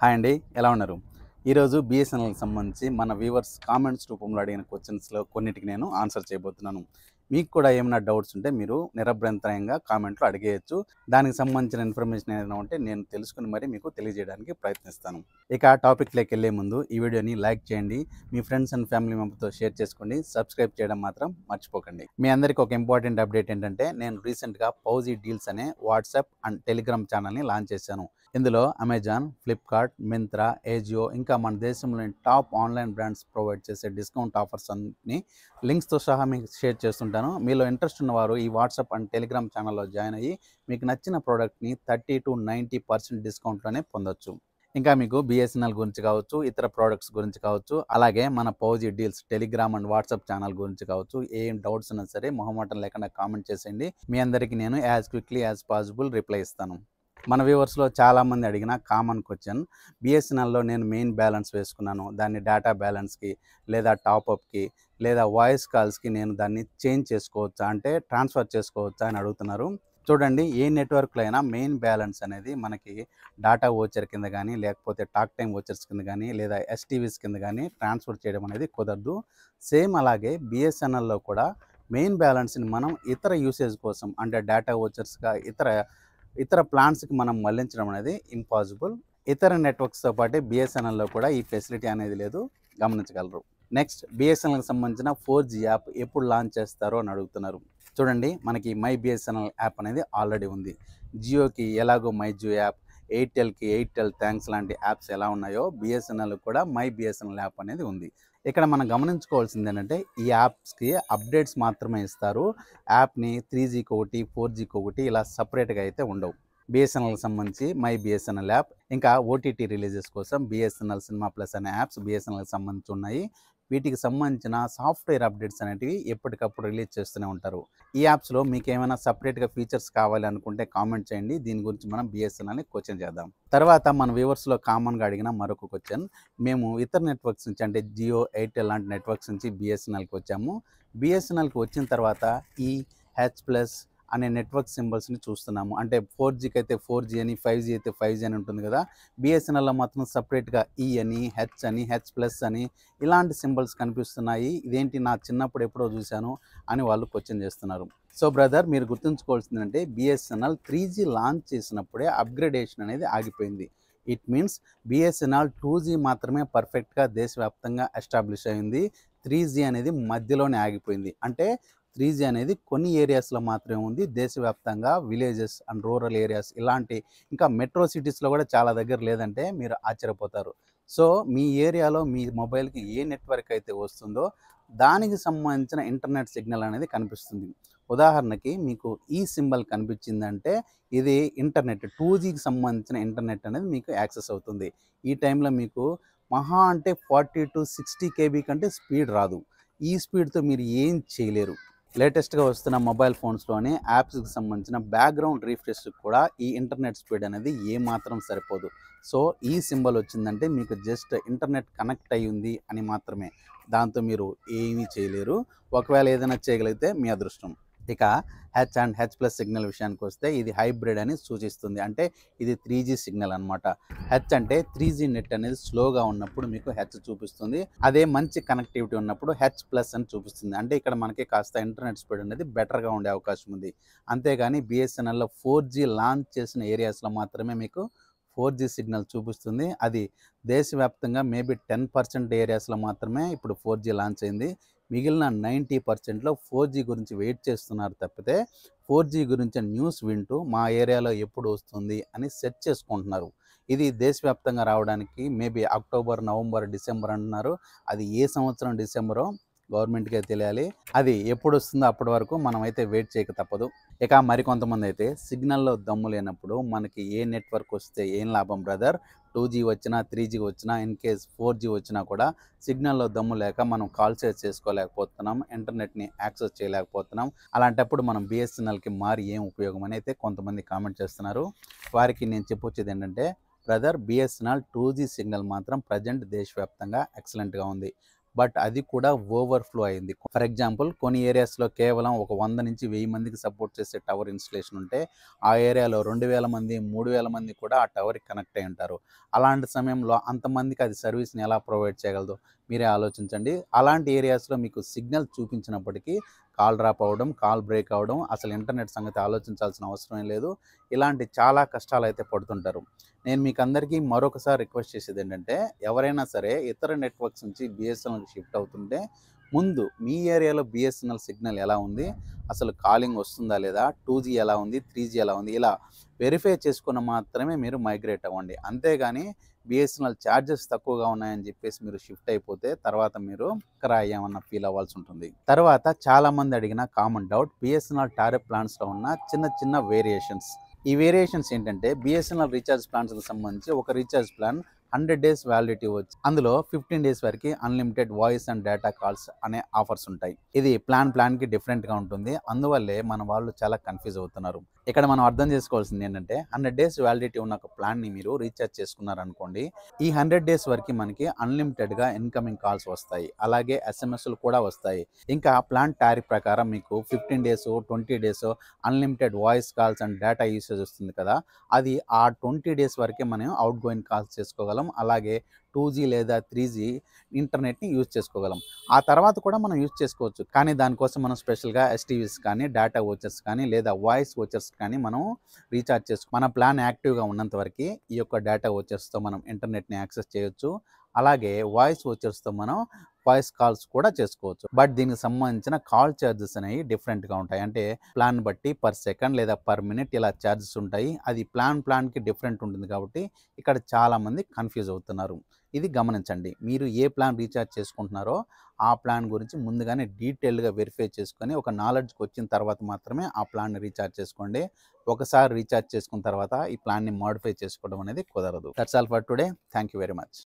Hi అండి. ఎలా ఉన్నారు? ఈరోజు బీఎస్ఎన్ఎల్‌కి సంబంధించి మన వ్యూవర్స్ కామెంట్స్ రూపంలో అడిగిన క్వెషన్స్‌లో కొన్నిటికి నేను ఆన్సర్ చేయబోతున్నాను. మీకు కూడా ఏమైనా డౌట్స్ ఉంటే మీరు నిరభ్యంతరంగా కామెంట్‌లో అడిగేయొచ్చు. దానికి సంబంధించిన ఇన్ఫర్మేషన్ ఏదైనా ఉంటే నేను తెలుసుకొని మరి మీకు తెలియజేయడానికి ప్రయత్నిస్తాను. ఇక టాపిక్‌లోకెళ్ళే ముందు ఈ వీడియోని లైక్ చేయండి. మీ ఫ్రెండ్స్ అండ్ ఫ్యామిలీ మెంబర్స్‌తో షేర్ చేసుకోండి. సబ్స్క్రైబ్ చేయడం మాత్రం మర్చిపోకండి. మీ అందరికీ ఒక ఇంపార్టెంట్ అప్డేట్ ఏంటంటే నేను రీసెంట్‌గా పౌజీ డీల్స్ అనే వాట్సాప్ అండ్ టెలిగ్రామ్ ఛానల్‌ని లాంచ్ చేశాను. ఇందులో అమెజాన్, ఫ్లిప్‌కార్ట్, మింత్రా, ఏజియో ఇంకా మన దేశంలోని టాప్ ఆన్‌లైన్ బ్రాండ్స్ ప్రొవైడ్ చేసే డిస్కౌంట్ ఆఫర్స్ అన్ని లింక్స్‌తో సహా మీకు షేర్ చేస్తుంటాను. మీలో ఇంట్రెస్ట్ ఉన్నవారు ఈ వాట్సాప్ అండ్ టెలిగ్రామ్ ఛానల్‌లో జాయిన్ అయ్యి మీకు నచ్చిన ప్రోడక్ట్‌ని 30-90% డిస్కౌంట్‌లోనే పొందొచ్చు. ఇంకా మీకు బీఎస్ఎన్ఎల్ గురించి కావచ్చు, ఇతర ప్రొడక్ట్స్ గురించి కావచ్చు, అలాగే మన పౌజీ deals Telegram and WhatsApp channel గురించి కావచ్చు, ఏం డౌట్స్ ఉన్నా సరే మొహమాటం లేకుండా కామెంట్ చేసేయండి. మీ అందరికీ నేను as quickly as possible reply ఇస్తాను. మన వ్యూవర్స్‌లో చాలామంది అడిగిన కామన్ క్వెషన్ బీఎస్ఎన్ఎల్‌లో నేను మెయిన్ బ్యాలెన్స్ వేసుకున్నాను. దాన్ని డేటా బ్యాలెన్స్‌కి లేదా టాపప్‌కి లేదా వాయిస్ కాల్స్‌కి నేను దాన్ని చేంజ్ చేసుకోవచ్చా? అంటే ట్రాన్స్‌ఫర్ చేసుకోవచ్చా? అని అడుగుతున్నారు. చూడండి, ఏ నెట్వర్క్‌లో అయినా మెయిన్ బ్యాలెన్స్ అనేది మనకి డాటా వోచర్ కింద గానీ, లేకపోతే టాక్ టైమ్ వోచర్స్ కింద గానీ, లేదా ఎస్టీవీస్ కింద గానీ ట్రాన్స్‌ఫర్ చేయడం అనేది కుదరదు. సేమ్ అలాగే బీఎస్ఎన్ఎల్‌లో కూడా మెయిన్ బ్యాలెన్స్‌ని మనం ఇతర యూసేజ్ కోసం అంటే డేటా వోచర్స్‌గా ఇతర ప్లాన్స్‌కి మనం మళ్లించడం అనేది ఇంపాసిబుల్. ఇతర నెట్వర్క్స్‌తో పాటే బీఎస్ఎన్ఎల్‌లో కూడా ఈ ఫెసిలిటీ అనేది లేదు, గమనించగలరు. నెక్స్ట్, బీఎస్ఎన్ఎల్‌కి సంబంధించిన 4జీ యాప్ ఎప్పుడు లాంచ్ చేస్తారో అని అడుగుతున్నారు. చూడండి, మనకి మై బీఎస్ఎన్ఎల్ యాప్ అనేది ఆల్రెడీ ఉంది. జియోకి ఎలాగో మై జియో యాప్, ఎయిర్టెల్‌కి ఎయిర్టెల్ థాంక్స్ లాంటి యాప్స్ ఎలా ఉన్నాయో బీఎస్ఎన్ఎల్‌కి కూడా మై బీఎస్ఎన్ఎల్ యాప్ అనేది ఉంది. ఇక్కడ మనం గమనించుకోవాల్సింది ఏంటంటే ఈ యాప్స్‌కి అప్డేట్స్ మాత్రమే ఇస్తారు. యాప్‌ని 3జీకి ఒకటి, 4జీకి ఒకటి ఇలా సెపరేట్‌గా అయితే ఉండవు. బీఎస్ఎన్ఎల్‌కి సంబంధించి మై బీఎస్ఎన్ఎల్ యాప్, ఇంకా ఓటీటీ రిలీజెస్ కోసం బీఎస్ఎన్ఎల్ సినిమా ప్లస్ అనే యాప్స్ బీఎస్ఎన్ఎల్‌కి సంబంధించి ఉన్నాయి. వీటికి సంబంధించిన సాఫ్ట్‌వేర్ అప్డేట్స్ అనేటివి ఎప్పటికప్పుడు రిలీజ్ చేస్తూనే ఉంటారు. ఈ యాప్స్‌లో మీకేమైనా సెపరేట్‌గా ఫీచర్స్ కావాలి అనుకుంటే కామెంట్ చేయండి. దీని గురించి మనం బీఎస్ఎన్ఎల్‌ని క్వెషన్ చేద్దాం. తర్వాత మన వ్యూవర్స్‌లో కామన్‌గా అడిగిన మరొక క్వెషన్, మేము ఇతర నెట్వర్క్స్ నుంచి అంటే జియో, ఎయిర్టెల్ లాంటి నెట్వర్క్స్ నుంచి బీఎస్ఎన్ఎల్‌కి వచ్చాము. బీఎస్ఎన్ఎల్‌కి వచ్చిన తర్వాత ఈ హెచ్ ప్లస్ అనే నెట్వర్క్ సింబల్స్‌ని చూస్తున్నాము. అంటే 4జీకి అయితే 4జీ అని, 5జీ అయితే 5జీ అని ఉంటుంది కదా! బీఎస్ఎన్ఎల్‌లో మాత్రం సెపరేట్‌గా ఈ అని, హెచ్ అని, హెచ్ ప్లస్ అని ఇలాంటి సింబల్స్ కనిపిస్తున్నాయి. ఇదేంటి నా చిన్నప్పుడు ఎప్పుడో చూశాను అని వాళ్ళు క్వెషన్ చేస్తున్నారు. సో బ్రదర్, మీరు గుర్తుంచుకోవాల్సిందంటే బీఎస్ఎన్ఎల్ 3జీ లాంచ్ చేసినప్పుడే అప్‌గ్రేడేషన్ అనేది ఆగిపోయింది. ఇట్ మీన్స్ బీఎస్ఎన్ఎల్ 2జీ మాత్రమే పర్ఫెక్ట్‌గా దేశవ్యాప్తంగా ఎస్టాబ్లిష్ అయింది. 3జీ అనేది మధ్యలోనే ఆగిపోయింది. అంటే 3జీ అనేది కొన్ని ఏరియాస్‌లో మాత్రమే ఉంది. దేశవ్యాప్తంగా విలేజెస్ అండ్ రూరల్ ఏరియాస్ ఇలాంటి ఇంకా మెట్రో సిటీస్‌లో కూడా చాలా దగ్గర లేదంటే మీరు ఆశ్చర్యపోతారు. సో మీ ఏరియాలో మీ మొబైల్‌కి ఏ నెట్వర్క్ అయితే వస్తుందో దానికి సంబంధించిన ఇంటర్నెట్ సిగ్నల్ అనేది కనిపిస్తుంది. ఉదాహరణకి మీకు ఈ సింబల్ కనిపించిందంటే ఇది ఇంటర్నెట్ 2జీకి సంబంధించిన ఇంటర్నెట్ అనేది మీకు యాక్సెస్ అవుతుంది. ఈ టైంలో మీకు మహా అంటే 40-60 కేబీ కంటే స్పీడ్ రాదు. ఈ స్పీడ్‌తో మీరు ఏం చేయలేరు. లేటెస్ట్‌గా వస్తున్న మొబైల్ ఫోన్స్‌లోని యాప్స్‌కి సంబంధించిన బ్యాక్‌గ్రౌండ్ రిఫ్రెష్‌కి కూడా ఈ ఇంటర్నెట్ స్పీడ్ అనేది ఏమాత్రం సరిపోదు. సో ఈ సింబల్ వచ్చిందంటే మీకు జస్ట్ ఇంటర్నెట్ కనెక్ట్ అయ్యింది అని మాత్రమే. దాంతో మీరు ఏమీ చేయలేరు. ఒకవేళ ఏదైనా చేయగలిగితే మీ అదృష్టం. ఇక H and H plus signal విషయానికొస్తే ఇది హైబ్రిడ్ అని సూచిస్తుంది. అంటే ఇది 3జీ సిగ్నల్ అనమాట. హెచ్ అంటే 3జీ నెట్ అనేది స్లోగా ఉన్నప్పుడు మీకు హెచ్ చూపిస్తుంది. అదే మంచి కనెక్టివిటీ ఉన్నప్పుడు హెచ్ ప్లస్ అని చూపిస్తుంది. అంటే ఇక్కడ మనకి కాస్త ఇంటర్నెట్ స్పీడ్ అనేది బెటర్‌గా ఉండే అవకాశం ఉంది. అంతేగాని బీఎస్ఎన్ఎల్‌లో 4జీ లాంచ్ చేసిన ఏరియాస్‌లో మాత్రమే మీకు 4జీ సిగ్నల్ చూపిస్తుంది. అది దేశవ్యాప్తంగా మేబీ 10% ఏరియాస్‌లో మాత్రమే ఇప్పుడు 4జీ లాంచ్ అయింది. మిగిలిన 90%లో 4జీ గురించి వెయిట్ చేస్తున్నారు తప్పితే 4జీ గురించి న్యూస్ వింటూ మా ఏరియాలో ఎప్పుడు వస్తుంది అని సెర్చ్ చేసుకుంటున్నారు. ఇది దేశవ్యాప్తంగా రావడానికి మేబీ అక్టోబర్, నవంబర్, డిసెంబర్ అంటున్నారు. అది ఏ సంవత్సరం డిసెంబరో గవర్నమెంట్‌కే తెలియాలి. అది ఎప్పుడు వస్తుందో అప్పటి వరకు మనమైతే వెయిట్ చేయక తప్పదు. ఇక మరికొంతమంది అయితే సిగ్నల్‌లో దమ్ము లేనప్పుడు మనకి ఏ నెట్వర్క్ వస్తే ఏం లాభం బ్రదర్? 2జీ వచ్చినా, 3జీ వచ్చినా, ఇన్‌కేస్ 4జీ వచ్చినా కూడా సిగ్నల్‌లో దమ్ము లేక మనం కాల్సే చేసుకోలేకపోతున్నాం. ఇంటర్నెట్‌ని యాక్సెస్ చేయలేకపోతున్నాం. అలాంటప్పుడు మనం బీఎస్ఎన్ఎల్‌కి మారి ఏం ఉపయోగం అని అయితే కొంతమంది కామెంట్ చేస్తున్నారు. వారికి నేను చెప్పొచ్చేది ఏంటంటే బ్రదర్, బీఎస్ఎన్ఎల్ 2జీ సిగ్నల్ మాత్రం ప్రెజెంట్ దేశవ్యాప్తంగా ఎక్సలెంట్‌గా ఉంది. బట్ అది కూడా ఓవర్‌ఫ్లో అయింది. ఫర్ ఎగ్జాంపుల్ కొన్ని ఏరియాస్‌లో కేవలం ఒక 100-1000 మందికి సపోర్ట్ చేసే టవర్ ఇన్‌స్టలేషన్ ఉంటే, ఆ ఏరియాలో 2000 మంది, 3000 మంది కూడా ఆ టవర్‌కి కనెక్ట్ అయ్యి ఉంటారు. అలాంటి సమయంలో అంతమందికి అది సర్వీస్‌ని ఎలా ప్రొవైడ్ చేయగలదు? మీరే ఆలోచించండి. అలాంటి ఏరియాస్‌లో మీకు సిగ్నల్ చూపించినప్పటికీ కాల్ డ్రాప్ అవ్వడం, కాల్ బ్రేక్ అవ్వడం, అసలు ఇంటర్నెట్ సంగతి ఆలోచించాల్సిన అవసరమే లేదు. ఇలాంటి చాలా కష్టాలైతే పడుతుంటారు. నేను మీకందరికీ మరొకసారి రిక్వెస్ట్ చేసేదేంటంటే, ఎవరైనా సరే ఇతర నెట్వర్క్స్ నుంచి బీఎస్ఎన్ఎల్‌కి షిఫ్ట్ అవుతుంటే, ముందు మీ ఏరియాలో బీఎస్ఎన్ఎల్ సిగ్నల్ ఎలా ఉంది? అసలు కాలింగ్ వస్తుందా లేదా? 2జీ ఎలా ఉంది? 3జీ ఎలా ఉంది? ఇలా వెరిఫై చేసుకొని మాత్రమే మీరు మైగ్రేట్ అవ్వండి. అంతేగాని బీఎస్ఎన్ఎల్ ఛార్జెస్ తక్కువగా ఉన్నాయని చెప్పేసి మీరు షిఫ్ట్ అయిపోతే తర్వాత మీరు ఎక్కరా అయ్యామన్న ఫీల్ అవ్వాల్సి ఉంటుంది. తర్వాత చాలామంది అడిగిన కామన్ డౌట్ బీఎస్ఎన్ఎల్ టారిఫ్ ప్లాన్స్‌లో ఉన్న చిన్న చిన్న వేరియేషన్స్. ఈ వేరియేషన్స్ ఏంటంటే బీఎస్ఎన్ఎల్ రీచార్జ్ ప్లాన్స్‌కి సంబంధించి ఒక రీచార్జ్ ప్లాన్ 100 డేస్ వ్యాలిడిటీ వచ్చి అందులో 15 డేస్ వరకు unlimited voice and data calls అనే ఆఫర్స్ ఉంటాయి. ఇది ప్లాన్‌కి డిఫరెంట్‌గా ఉంటుంది. అందువల్లే మన వాళ్ళు చాలా కన్‌ఫ్యూజ్ అవుతున్నారు. ఇక్కడ మనం అర్థం చేసుకోవాల్సింది ఏంటంటే 100 డేస్ వ్యాలిడిటీ ఉన్న ఒక ప్లాన్‌ని మీరు రీచార్జ్ చేసుకున్నారనుకోండి. ఈ 100 డేస్ వరకు మనకి అన్లిమిటెడ్‌గా ఇన్‌కమింగ్ కాల్స్ వస్తాయి. అలాగే ఎస్ఎంఎస్‌లు కూడా వస్తాయి. ఇంకా ప్లాన్ టారిఫ్ ప్రకారం మీకు 15 days, 20 days unlimited voice calls and data usage వస్తుంది కదా! అది ఆ 20 డేస్ వరకే మనం అవుట్ గోయింగ్ కాల్స్ చేసుకోగలం. అలాగే 2జీ లేదా 3జీ ఇంటర్నెట్‌ని యూజ్ చేసుకోగలం. ఆ తర్వాత కూడా మనం యూజ్ చేసుకోవచ్చు. కానీ దానికోసం మనం స్పెషల్‌గా ఎస్టీవీస్ కానీ, డేటా వోచర్స్ కానీ లేదా వాయిస్ వోచర్స్ కానీ మనం రీచార్జ్ మన ప్లాన్ యాక్టివ్‌గా ఉన్నంత వరకి ఈ యొక్క డేటా వోచర్స్‌తో మనం ఇంటర్నెట్‌ని యాక్సెస్ చేయొచ్చు. అలాగే వాయిస్ వోచర్స్‌తో మనం వాయిస్ కాల్స్ కూడా చేసుకోవచ్చు. బట్ దీనికి సంబంధించిన కాల్ చార్జెస్ అనేవి డిఫరెంట్‌గా ఉంటాయి. అంటే ప్లాన్ బట్టి పర్ సెకండ్ లేదా పర్ మినిట్ ఇలా చార్జెస్ ఉంటాయి. అది ప్లాన్‌కి డిఫరెంట్ ఉంటుంది కాబట్టి ఇక్కడ చాలామంది కన్‌ఫ్యూజ్ అవుతున్నారు. ఇది గమనించండి. మీరు ఏ ప్లాన్ రీచార్జ్ చేసుకుంటున్నారో ఆ ప్లాన్ గురించి ముందుగానే డీటెయిల్డ్‌గా వెరిఫై చేసుకొని ఒక నాలెడ్జ్‌కి వచ్చిన తర్వాత మాత్రమే ఆ ప్లాన్‌ని రీచార్జ్ చేసుకోండి. ఒకసారి రీచార్జ్ చేసుకున్న తర్వాత ఈ ప్లాన్‌ని మోడిఫై చేసుకోవడం అనేది కుదరదు. That's all for today. Thank you very much.